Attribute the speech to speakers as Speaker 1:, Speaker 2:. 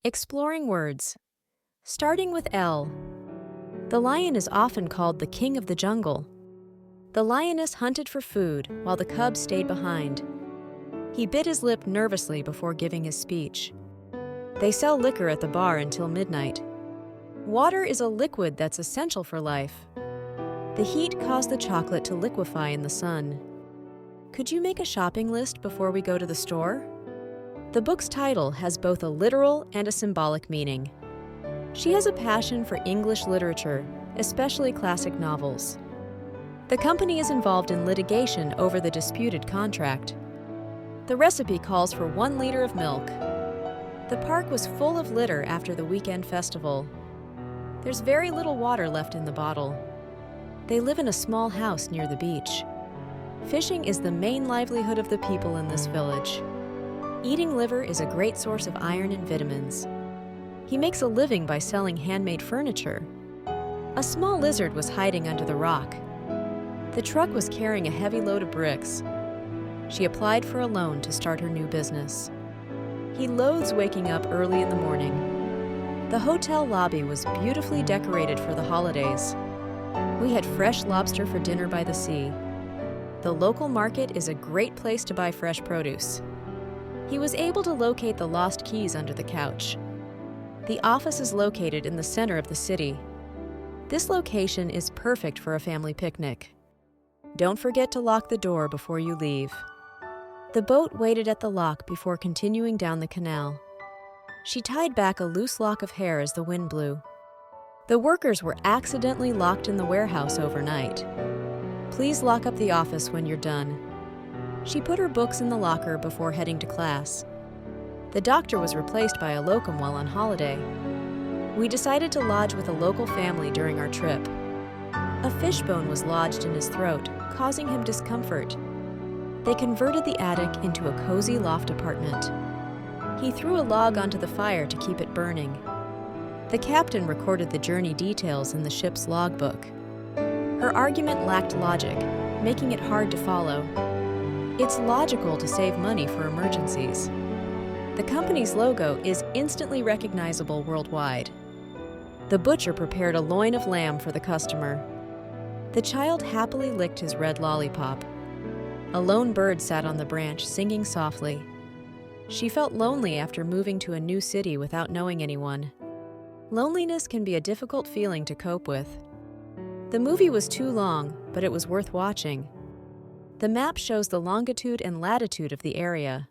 Speaker 1: Exploring words. Starting with L. The lion is often called the king of the jungle. The lioness hunted for food while the cub stayed behind. He bit his lip nervously before giving his speech. They sell liquor at the bar until midnight. Water is a liquid that's essential for life. The heat caused the chocolate to liquefy in the sun. Could you make a shopping list before we go to the store? The book's title has both a literal and a symbolic meaning. She has a passion for English literature, especially classic novels. The company is involved in litigation over the disputed contract. The recipe calls for 1 liter of milk. The park was full of litter after the weekend festival. There's very little water left in the bottle. They live in a small house near the beach. Fishing is the main livelihood of the people in this village. Eating liver is a great source of iron and vitamins. He makes a living by selling handmade furniture. A small lizard was hiding under the rock. The truck was carrying a heavy load of bricks. She applied for a loan to start her new business. He loathes waking up early in the morning. The hotel lobby was beautifully decorated for the holidays. We had fresh lobster for dinner by the sea. The local market is a great place to buy fresh produce. He was able to locate the lost keys under the couch. The office is located in the center of the city. This location is perfect for a family picnic. Don't forget to lock the door before you leave. The boat waited at the lock before continuing down the canal. She tied back a loose lock of hair as the wind blew. The workers were accidentally locked in the warehouse overnight. Please lock up the office when you're done. She put her books in the locker before heading to class. The doctor was replaced by a locum while on holiday. We decided to lodge with a local family during our trip. A fishbone was lodged in his throat, causing him discomfort. They converted the attic into a cozy loft apartment. He threw a log onto the fire to keep it burning. The captain recorded the journey details in the ship's logbook. Her argument lacked logic, making it hard to follow. It's logical to save money for emergencies. The company's logo is instantly recognizable worldwide. The butcher prepared a loin of lamb for the customer. The child happily licked his red lollipop. A lone bird sat on the branch, singing softly. She felt lonely after moving to a new city without knowing anyone. Loneliness can be a difficult feeling to cope with. The movie was too long, but it was worth watching. The map shows the longitude and latitude of the area.